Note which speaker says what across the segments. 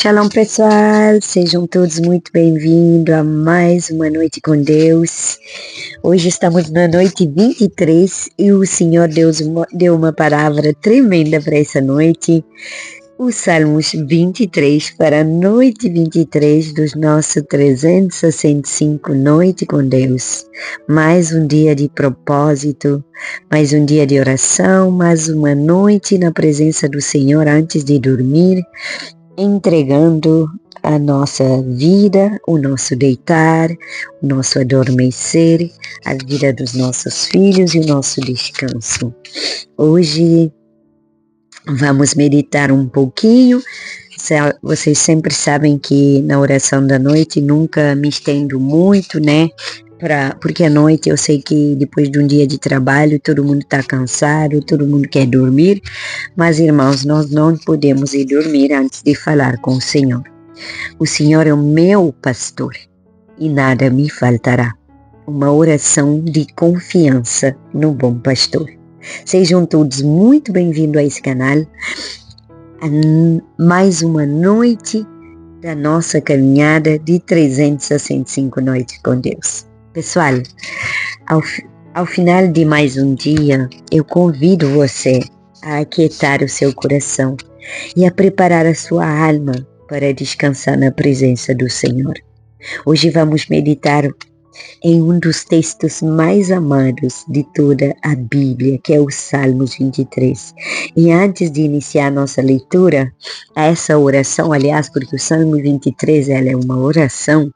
Speaker 1: Shalom pessoal, sejam todos muito bem-vindos a mais uma noite com Deus. Hoje estamos na noite 23 e o Senhor Deus deu uma palavra tremenda para essa noite. Os Salmos 23 para a noite 23 dos nossos 365 Noite com Deus. Mais um dia de propósito, mais um dia de oração, mais uma noite na presença do Senhor antes de dormir, entregando a nossa vida, o nosso deitar, o nosso adormecer, a vida dos nossos filhos e o nosso descanso. Hoje vamos meditar um pouquinho. Vocês sempre sabem que na oração da noite nunca me estendo muito, né? Porque à noite eu sei que depois de um dia de trabalho todo mundo está cansado, todo mundo quer dormir, mas irmãos, nós não podemos ir dormir antes de falar com o Senhor. O Senhor é o meu pastor e nada me faltará. Uma oração de confiança no bom pastor. Sejam todos muito bem-vindos a esse canal. Mais uma noite da nossa caminhada de 365 noites com Deus. Pessoal, ao final de mais um dia, eu convido você a aquietar o seu coração e a preparar a sua alma para descansar na presença do Senhor. Hoje vamos meditar em um dos textos mais amados de toda a Bíblia, que é o Salmos 23. E antes de iniciar nossa leitura, essa oração, aliás, porque o Salmo 23 ela é uma oração,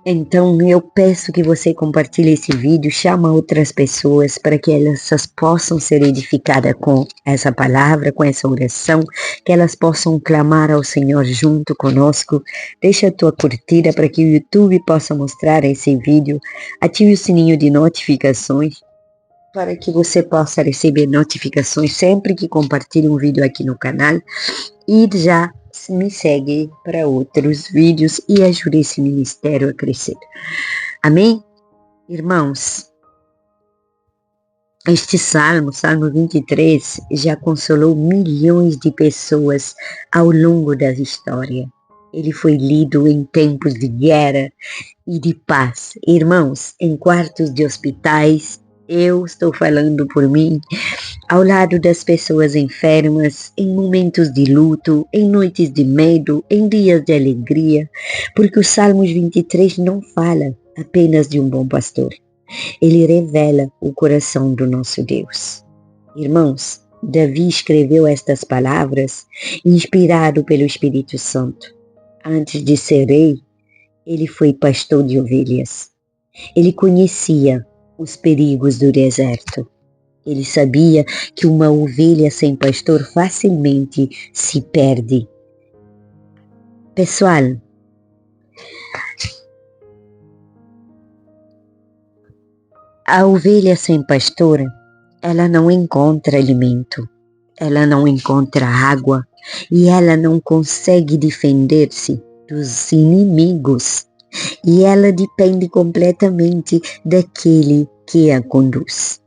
Speaker 1: então eu peço que você compartilhe esse vídeo, chama outras pessoas para que elas possam ser edificadas com essa palavra, com essa oração, que elas possam clamar ao Senhor junto conosco. Deixa a tua curtida para que o YouTube possa mostrar esse vídeo. Ative o sininho de notificações para que você possa receber notificações sempre que compartilhe um vídeo aqui no canal. E já me segue para outros vídeos e ajude esse ministério a crescer. Amém? Irmãos, este Salmo 23, já consolou milhões de pessoas ao longo da história. Ele foi lido em tempos de guerra e de paz. Irmãos, em quartos de hospitais, eu estou falando por mim, ao lado das pessoas enfermas, em momentos de luto, em noites de medo, em dias de alegria, porque o Salmos 23 não fala apenas de um bom pastor. Ele revela o coração do nosso Deus. Irmãos, Davi escreveu estas palavras inspirado pelo Espírito Santo. Antes de ser rei, ele foi pastor de ovelhas. Ele conhecia os perigos do deserto. Ele sabia que uma ovelha sem pastor facilmente se perde. Pessoal, a ovelha sem pastor, ela não encontra alimento, ela não encontra água e ela não consegue defender-se dos inimigos. E ela depende completamente daquele que a conduz.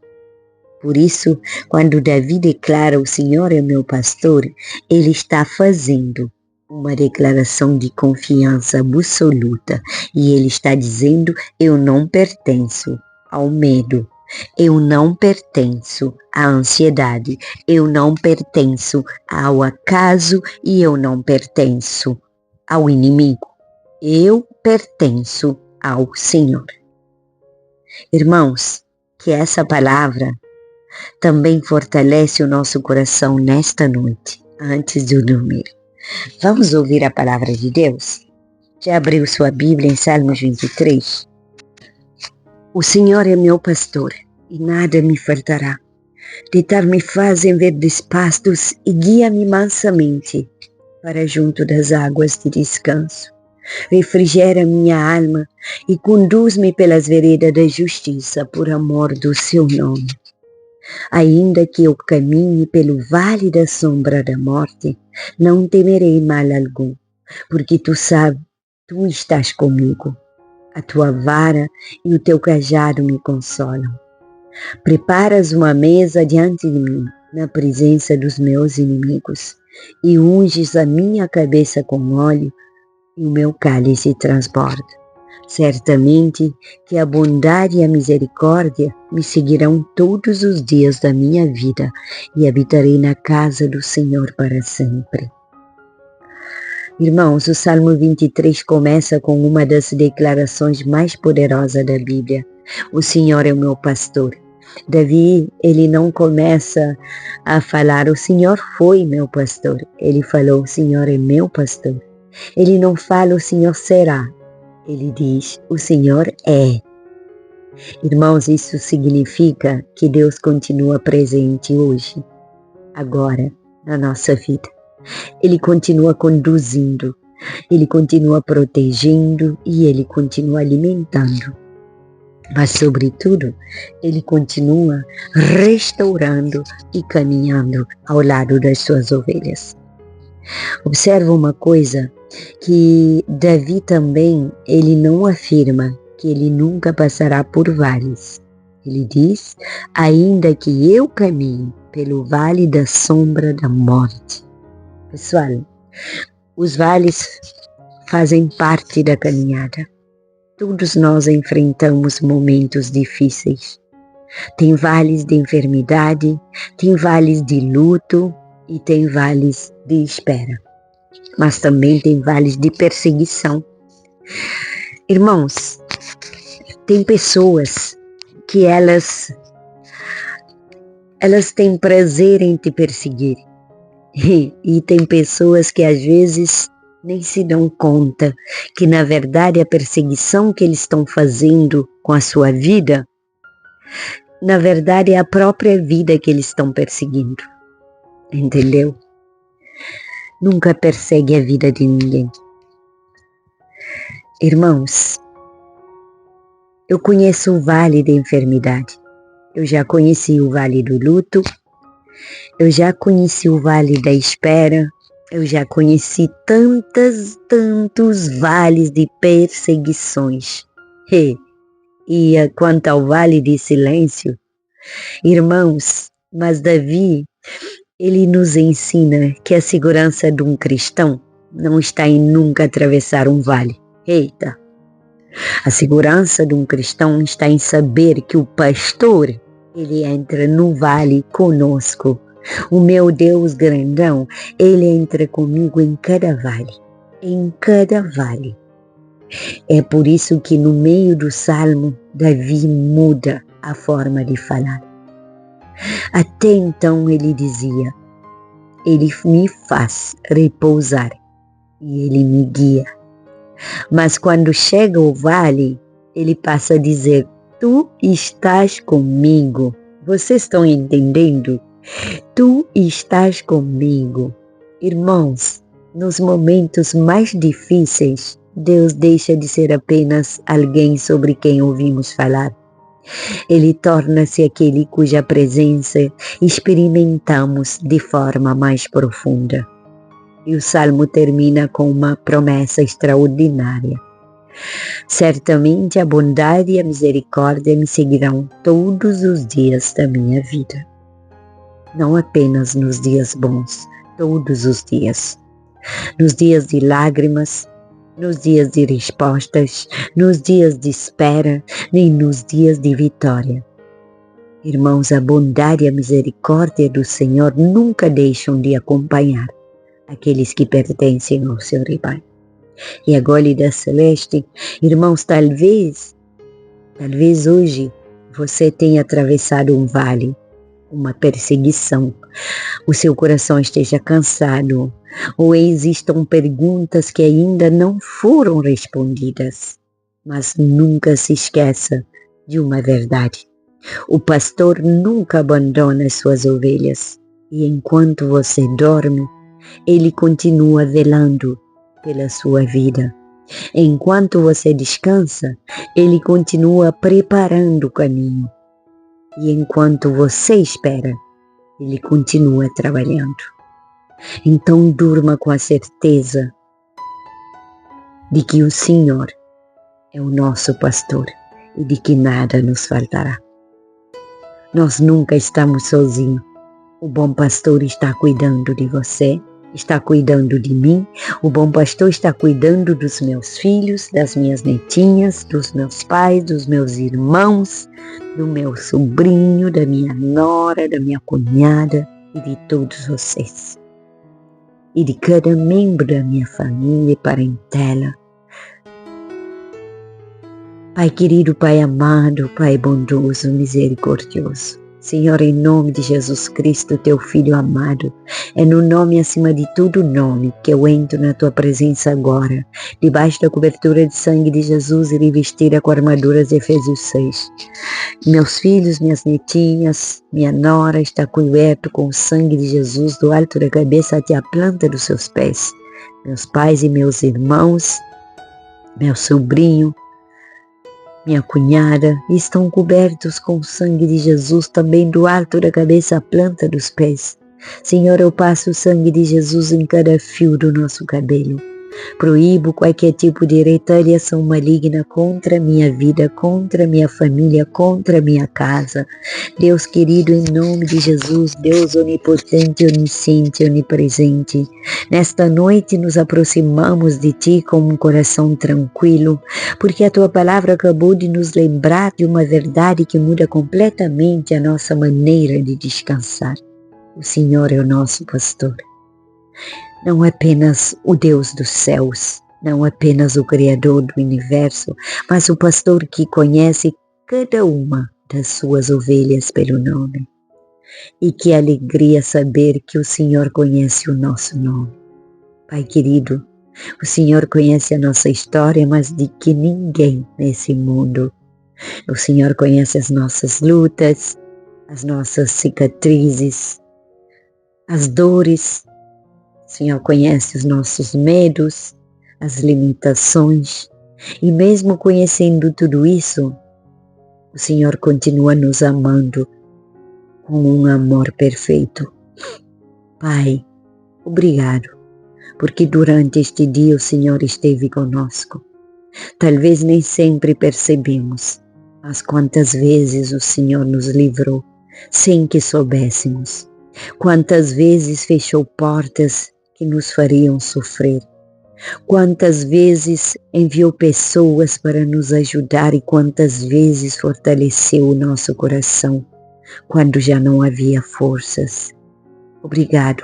Speaker 1: Por isso, quando Davi declara o Senhor é meu pastor, ele está fazendo uma declaração de confiança absoluta. E ele está dizendo, eu não pertenço ao medo, eu não pertenço à ansiedade, eu não pertenço ao acaso e eu não pertenço ao inimigo. Eu pertenço ao Senhor. Irmãos, que essa palavra também fortalece o nosso coração nesta noite, antes de dormir. Vamos ouvir a palavra de Deus? Já abriu sua Bíblia em Salmos 23? O Senhor é meu pastor e nada me faltará. Deitar-me faz em verdes pastos e guia-me mansamente para junto das águas de descanso. Refrigera minha alma e conduz-me pelas veredas da justiça por amor do seu nome. Ainda que eu caminhe pelo vale da sombra da morte, não temerei mal algum, porque tu sabes, tu estás comigo. A tua vara e o teu cajado me consolam. Preparas uma mesa diante de mim, na presença dos meus inimigos. e unges a minha cabeça com óleo, e o meu cálice transborda. Certamente que a bondade e a misericórdia me seguirão todos os dias da minha vida, e habitarei na casa do Senhor para sempre. Irmãos, o Salmo 23 começa com uma das declarações mais poderosas da Bíblia. O Senhor é o meu pastor. Davi, ele não começa a falar, o Senhor foi meu pastor. Ele falou, o Senhor é meu pastor. Ele não fala, o Senhor será. Ele diz, o Senhor é. Irmãos, isso significa que Deus continua presente hoje, agora, na nossa vida. Ele continua conduzindo, Ele continua protegendo e Ele continua alimentando. Mas, sobretudo, Ele continua restaurando e caminhando ao lado das suas ovelhas. Observa uma coisa, que Davi também, ele não afirma que ele nunca passará por vales. Ele diz, ainda que eu caminhe pelo vale da sombra da morte. Pessoal, os vales fazem parte da caminhada. Todos nós enfrentamos momentos difíceis. Tem vales de enfermidade, tem vales de luto e tem vales de espera. Mas também tem vales de perseguição. Irmãos, tem pessoas que elas têm prazer em te perseguir. E tem pessoas que às vezes nem se dão conta que na verdade a perseguição que eles estão fazendo com a sua vida, na verdade é a própria vida que eles estão perseguindo. Entendeu? Nunca persegue a vida de ninguém. Irmãos, eu conheço o vale da enfermidade. Eu já conheci o vale do luto. Eu já conheci o vale da espera, eu já conheci tantos vales de perseguições. E quanto ao vale de silêncio, irmãos, mas Davi, ele nos ensina que a segurança de um cristão não está em nunca atravessar um vale. Eita! A segurança de um cristão está em saber que o pastor, ele entra no vale conosco. O meu Deus grandão, Ele entra comigo em cada vale. Em cada vale. É por isso que no meio do Salmo, Davi muda a forma de falar. Até então ele dizia, Ele me faz repousar e Ele me guia. Mas quando chega ao vale, ele passa a dizer, Tu estás comigo. Vocês estão entendendo? Tu estás comigo. Irmãos, nos momentos mais difíceis, Deus deixa de ser apenas alguém sobre quem ouvimos falar. Ele torna-se aquele cuja presença experimentamos de forma mais profunda. E o Salmo termina com uma promessa extraordinária. Certamente a bondade e a misericórdia me seguirão todos os dias da minha vida. Não apenas nos dias bons, todos os dias. Nos dias de lágrimas, nos dias de respostas, nos dias de espera, nem nos dias de vitória. Irmãos, a bondade e a misericórdia do Senhor nunca deixam de acompanhar aqueles que pertencem ao seu rebanho. E a Gólida Celeste, irmãos, talvez hoje você tenha atravessado um vale, uma perseguição, o seu coração esteja cansado, ou existam perguntas que ainda não foram respondidas. Mas nunca se esqueça de uma verdade. O pastor nunca abandona as suas ovelhas, e enquanto você dorme, ele continua velando pela sua vida. Enquanto você descansa, ele continua preparando o caminho. E enquanto você espera, ele continua trabalhando. Então durma com a certeza de que o Senhor é o nosso pastor e de que nada nos faltará. Nós nunca estamos sozinhos. O bom pastor está cuidando de você, está cuidando de mim, o bom pastor está cuidando dos meus filhos, das minhas netinhas, dos meus pais, dos meus irmãos, do meu sobrinho, da minha nora, da minha cunhada e de todos vocês. E de cada membro da minha família e parentela. Pai querido, Pai amado, Pai bondoso, misericordioso. Senhor, em nome de Jesus Cristo, Teu Filho amado, é no nome acima de todo nome que eu entro na Tua presença agora, debaixo da cobertura de sangue de Jesus e revestida com a armadura de Efésios 6. Meus filhos, minhas netinhas, minha nora está coberto com o sangue de Jesus do alto da cabeça até a planta dos seus pés. Meus pais e meus irmãos, meu sobrinho, minha cunhada, estão cobertos com o sangue de Jesus também do alto da cabeça à planta dos pés. Senhor, eu passo o sangue de Jesus em cada fio do nosso cabelo. Proíbo qualquer tipo de retaliação maligna contra a minha vida, contra a minha família, contra a minha casa. Deus querido, em nome de Jesus, Deus onipotente, onisciente, onipresente, nesta noite nos aproximamos de Ti com um coração tranquilo, porque a Tua palavra acabou de nos lembrar de uma verdade que muda completamente a nossa maneira de descansar. O Senhor é o nosso pastor. Não é apenas o Deus dos céus, não é apenas o Criador do universo, mas o pastor que conhece cada uma das suas ovelhas pelo nome. E que alegria saber que o Senhor conhece o nosso nome. Pai querido, o Senhor conhece a nossa história mais do que ninguém nesse mundo. O Senhor conhece as nossas lutas, as nossas cicatrizes, as dores. O Senhor conhece os nossos medos, as limitações, e mesmo conhecendo tudo isso, o Senhor continua nos amando com um amor perfeito. Pai, obrigado, porque durante este dia o Senhor esteve conosco. Talvez nem sempre percebemos, mas quantas vezes o Senhor nos livrou sem que soubéssemos. Quantas vezes fechou portas que nos fariam sofrer. Quantas vezes enviou pessoas para nos ajudar e quantas vezes fortaleceu o nosso coração quando já não havia forças. Obrigado,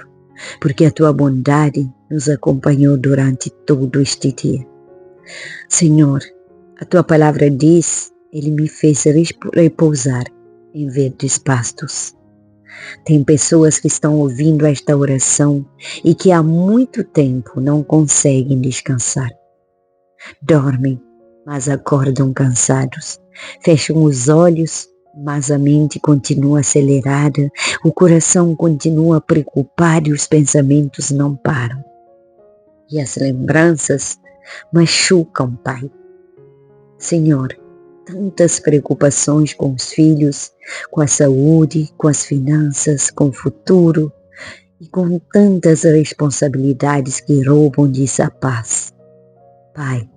Speaker 1: porque a Tua bondade nos acompanhou durante todo este dia. Senhor, a Tua palavra diz, Ele me fez repousar em verdes pastos. Tem pessoas que estão ouvindo esta oração e que há muito tempo não conseguem descansar. Dormem, mas acordam cansados. Fecham os olhos, mas a mente continua acelerada, o coração continua preocupado e os pensamentos não param. E as lembranças machucam, Pai. Senhor, tantas preocupações com os filhos, com a saúde, com as finanças, com o futuro e com tantas responsabilidades que roubam-lhes a paz. Pai,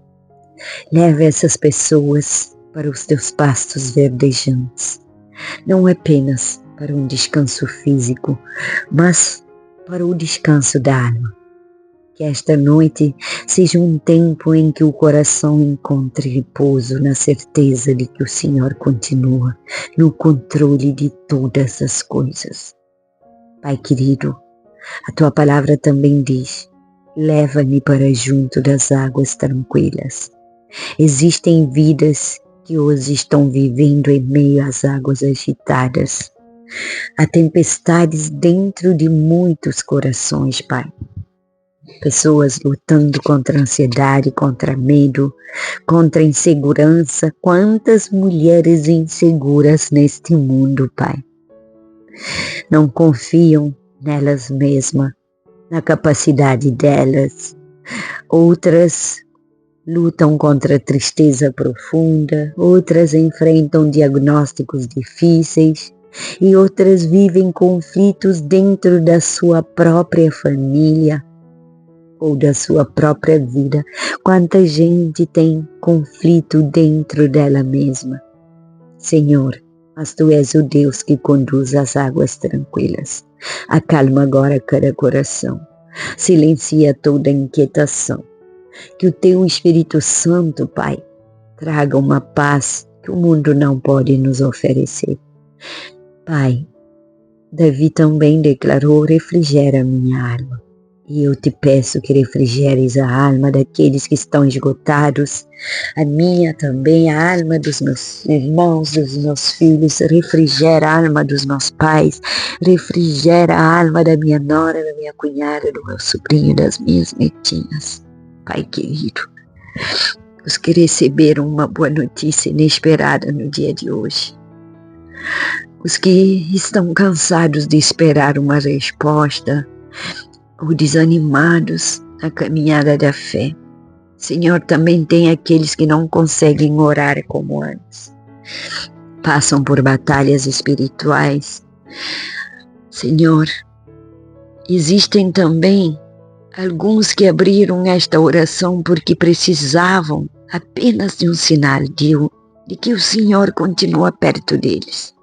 Speaker 1: leva essas pessoas para os Teus pastos verdejantes, não apenas para um descanso físico, mas para o descanso da alma. Que esta noite seja um tempo em que o coração encontre repouso na certeza de que o Senhor continua no controle de todas as coisas. Pai querido, a Tua palavra também diz, leva-me para junto das águas tranquilas. Existem vidas que hoje estão vivendo em meio às águas agitadas. Há tempestades dentro de muitos corações, Pai. Pessoas lutando contra a ansiedade, contra medo, contra a insegurança. Quantas mulheres inseguras neste mundo, Pai. Não confiam nelas mesmas, na capacidade delas. Outras lutam contra a tristeza profunda, outras enfrentam diagnósticos difíceis e outras vivem conflitos dentro da sua própria família ou da sua própria vida. Quanta gente tem conflito dentro dela mesma. Senhor, mas Tu és o Deus que conduz as águas tranquilas. Acalma agora cada coração. Silencia toda inquietação. Que o teu Espírito Santo, Pai, traga uma paz que o mundo não pode nos oferecer. Pai, Davi também declarou: refrigera minha alma. E eu te peço que refrigeres a alma daqueles que estão esgotados, a minha também, a alma dos meus irmãos, dos meus filhos, refrigera a alma dos meus pais, refrigera a alma da minha nora, da minha cunhada, do meu sobrinho, das minhas netinhas. Pai querido, os que receberam uma boa notícia inesperada no dia de hoje, os que estão cansados de esperar uma resposta, ou desanimados na caminhada da fé. Senhor, também tem aqueles que não conseguem orar como antes. Passam por batalhas espirituais. Senhor, existem também alguns que abriram esta oração porque precisavam apenas de um sinal de que o Senhor continua perto deles.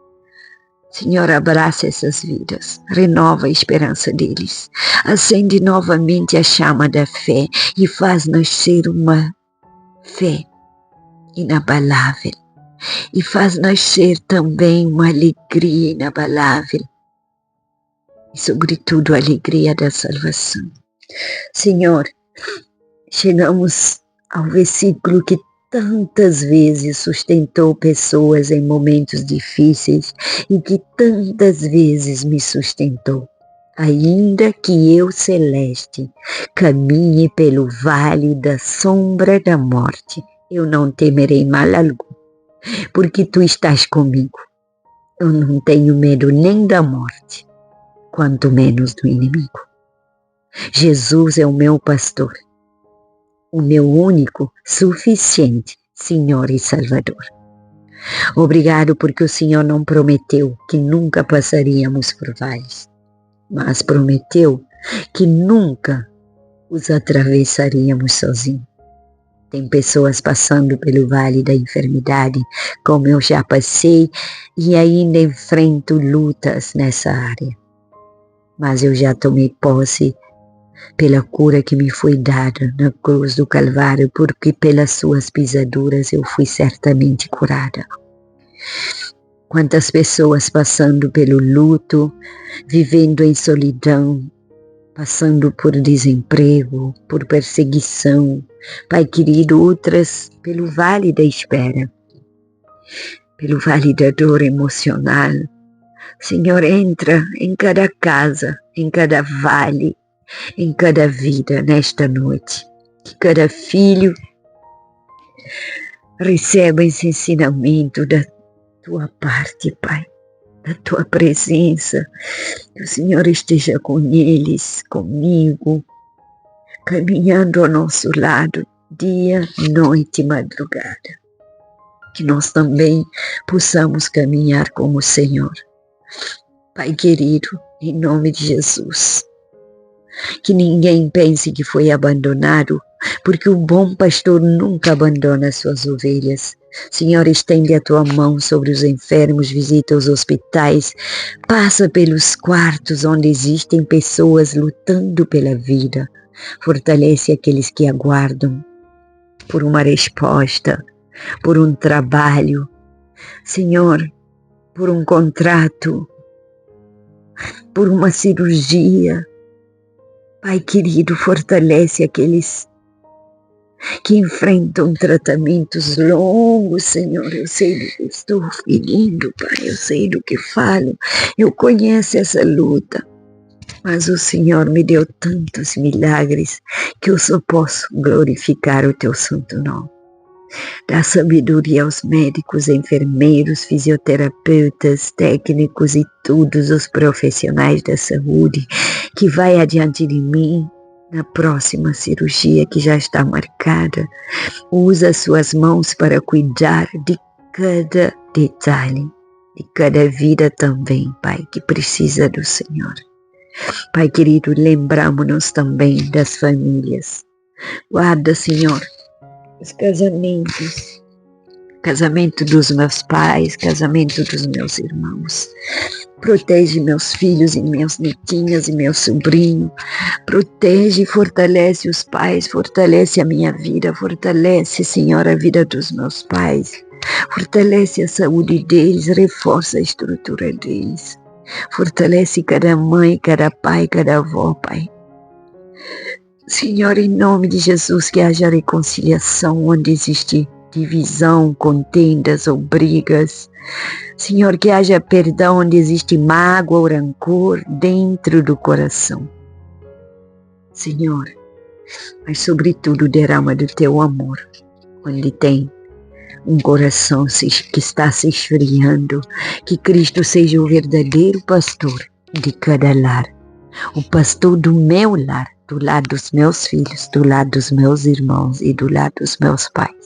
Speaker 1: Senhor, abraça essas vidas, renova a esperança deles, acende novamente a chama da fé e faz nascer uma fé inabalável e faz nascer também uma alegria inabalável e, sobretudo, a alegria da salvação. Senhor, chegamos ao versículo que tantas vezes sustentou pessoas em momentos difíceis e que tantas vezes me sustentou. Ainda que eu, celeste, caminhe pelo vale da sombra da morte, eu não temerei mal algum, porque tu estás comigo. Eu não tenho medo nem da morte, quanto menos do inimigo. Jesus é o meu pastor, o meu único, suficiente Senhor e Salvador. Obrigado porque o Senhor não prometeu que nunca passaríamos por vales, mas prometeu que nunca os atravessaríamos sozinhos. Tem pessoas passando pelo vale da enfermidade, como eu já passei, e ainda enfrento lutas nessa área. Mas eu já tomei posse pela cura que me foi dada na cruz do Calvário, porque pelas suas pisaduras eu fui certamente curada. Quantas pessoas passando pelo luto, vivendo em solidão, passando por desemprego, por perseguição, Pai querido, outras pelo vale da espera, pelo vale da dor emocional. Senhor, entra em cada casa, em cada vale, em cada vida nesta noite. Que cada filho receba esse ensinamento da tua parte, Pai, da tua presença. Que o Senhor esteja com eles, comigo, caminhando ao nosso lado, dia, noite e madrugada. Que nós também possamos caminhar como o Senhor. Pai querido, em nome de Jesus, que ninguém pense que foi abandonado, porque o bom pastor nunca abandona suas ovelhas. Senhor, estende a tua mão sobre os enfermos, visita os hospitais, passa pelos quartos onde existem pessoas lutando pela vida, fortalece aqueles que aguardam por uma resposta, por um trabalho, Senhor, por um contrato, por uma cirurgia. Pai querido, fortalece aqueles que enfrentam tratamentos longos, Senhor. Eu sei do que estou ferindo, Pai, eu sei do que falo, eu conheço essa luta, mas o Senhor me deu tantos milagres que eu só posso glorificar o teu santo nome. Dá sabedoria aos médicos, enfermeiros, fisioterapeutas, técnicos e todos os profissionais da saúde que vai adiante de mim na próxima cirurgia que já está marcada. Usa suas mãos para cuidar de cada detalhe, de cada vida também, Pai, que precisa do Senhor. Pai querido, lembramos-nos também das famílias. Guarda, Senhor, os casamentos, casamento dos meus pais, casamento dos meus irmãos. Protege meus filhos e minhas netinhas e meu sobrinho. Protege e fortalece os pais, fortalece a minha vida, fortalece, Senhor, a vida dos meus pais. Fortalece a saúde deles, reforça a estrutura deles. Fortalece cada mãe, cada pai, cada avó, Pai. Senhor, em nome de Jesus, que haja reconciliação onde existe divisão, contendas ou brigas. Senhor, que haja perdão onde existe mágoa ou rancor dentro do coração. Senhor, mas sobretudo derrama do teu amor, onde tem um coração que está se esfriando, que Cristo seja o verdadeiro pastor de cada lar, o pastor do meu lar, do lar dos meus filhos, do lar dos meus irmãos e do lar dos meus pais.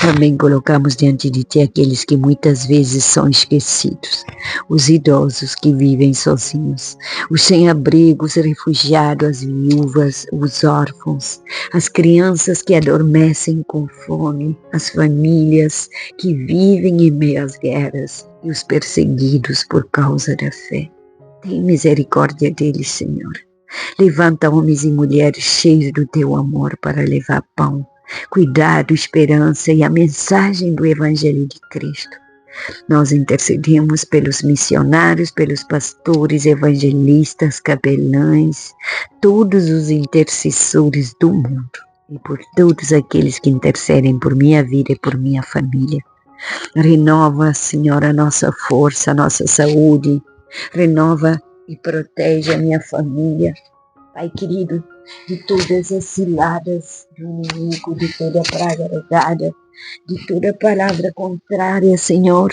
Speaker 1: Também colocamos diante de Ti aqueles que muitas vezes são esquecidos, os idosos que vivem sozinhos, os sem-abrigo, os refugiados, as viúvas, os órfãos, as crianças que adormecem com fome, as famílias que vivem em meio às guerras e os perseguidos por causa da fé. Tem misericórdia deles, Senhor. Levanta homens e mulheres cheios do Teu amor para levar pão, cuidado, esperança e a mensagem do Evangelho de Cristo. Nós intercedemos pelos missionários, pelos pastores, evangelistas, capelães, todos os intercessores do mundo e por todos aqueles que intercedem por minha vida e por minha família. Renova, Senhor, a nossa força, a nossa saúde. Renova e protege a minha família. Pai querido, de todas as ciladas do inimigo, de toda praga rogada, de toda palavra contrária, Senhor,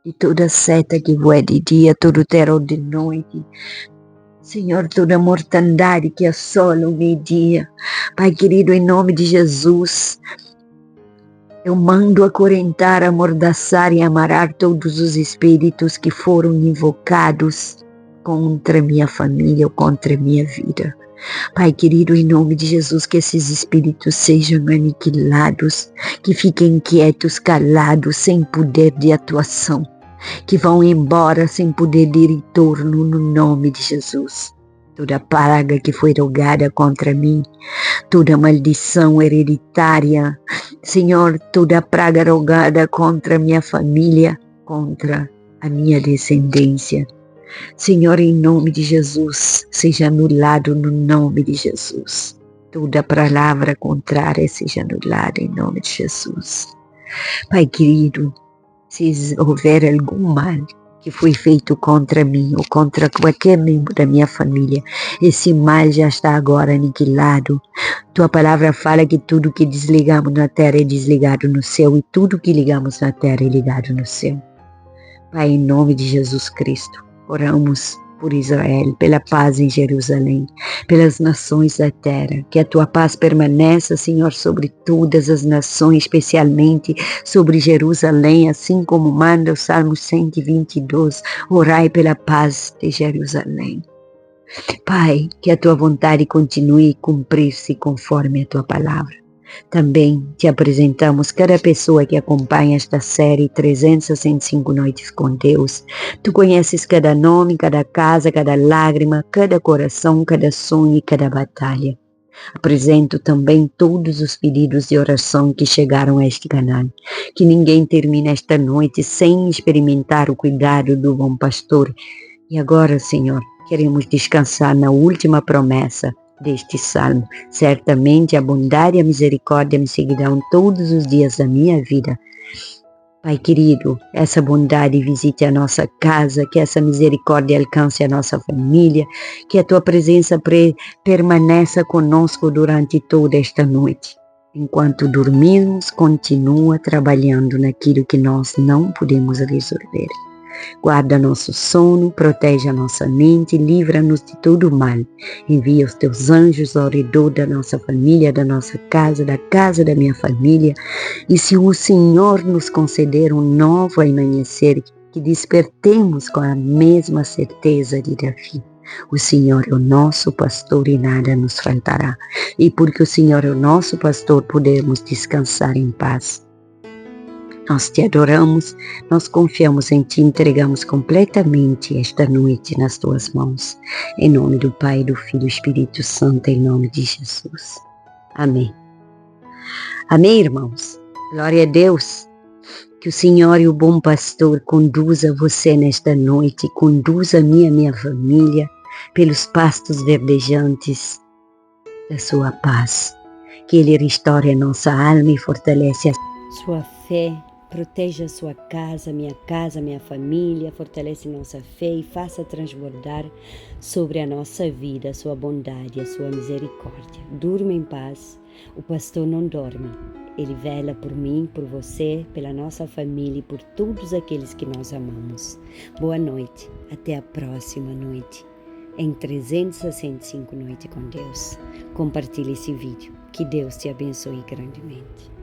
Speaker 1: de toda seta que voa de dia, todo terror de noite, Senhor, toda mortandade que assola o meio-dia. Pai querido, em nome de Jesus, eu mando acorrentar, amordaçar e amarrar todos os espíritos que foram invocados contra minha família ou contra minha vida. Pai querido, em nome de Jesus, que esses espíritos sejam aniquilados, que fiquem quietos, calados, sem poder de atuação, que vão embora sem poder de retorno no nome de Jesus. Toda praga que foi rogada contra mim, toda maldição hereditária, Senhor, toda praga rogada contra minha família, contra a minha descendência, Senhor, em nome de Jesus, seja anulado no nome de Jesus. Toda palavra contrária seja anulada em nome de Jesus. Pai querido, se houver algum mal que foi feito contra mim ou contra qualquer membro da minha família, esse mal já está agora aniquilado. Tua palavra fala que tudo que desligamos na terra é desligado no céu e tudo que ligamos na terra é ligado no céu. Pai, em nome de Jesus Cristo, oramos por Israel, pela paz em Jerusalém, pelas nações da terra, que a tua paz permaneça, Senhor, sobre todas as nações, especialmente sobre Jerusalém, assim como manda o Salmo 122, orai pela paz de Jerusalém. Pai, que a tua vontade continue a cumprir-se conforme a tua palavra. Também te apresentamos cada pessoa que acompanha esta série 365 Noites com Deus. Tu conheces cada nome, cada casa, cada lágrima, cada coração, cada sonho e cada batalha. Apresento também todos os pedidos de oração que chegaram a este canal. Que ninguém termine esta noite sem experimentar o cuidado do bom pastor. E agora, Senhor, queremos descansar na última promessa deste salmo. Certamente a bondade e a misericórdia me seguirão todos os dias da minha vida. Pai querido, essa bondade visite a nossa casa, que essa misericórdia alcance a nossa família, que a tua presença permaneça conosco durante toda esta noite. Enquanto dormimos, continua trabalhando naquilo que nós não podemos resolver. Guarda nosso sono, protege a nossa mente, livra-nos de todo mal. Envia os teus anjos ao redor da nossa família, da nossa casa, da casa da minha família. E se o Senhor nos conceder um novo amanhecer, que despertemos com a mesma certeza de Davi. O Senhor é o nosso pastor e nada nos faltará. E porque o Senhor é o nosso pastor, podemos descansar em paz. Nós te adoramos, nós confiamos em Ti, entregamos completamente esta noite nas Tuas mãos. Em nome do Pai, do Filho e do Espírito Santo, em nome de Jesus. Amém. Amém, irmãos. Glória a Deus. Que o Senhor e o bom pastor conduza você nesta noite, conduza minha família pelos pastos verdejantes da sua paz. Que Ele restaure a nossa alma e fortalece a sua fé. Proteja a sua casa, minha família, fortalece nossa fé e faça transbordar sobre a nossa vida a sua bondade, a sua misericórdia. Durma em paz, o pastor não dorme. Ele vela por mim, por você, pela nossa família e por todos aqueles que nós amamos. Boa noite, até a próxima noite, em 365 Noites com Deus. Compartilhe esse vídeo, que Deus te abençoe grandemente.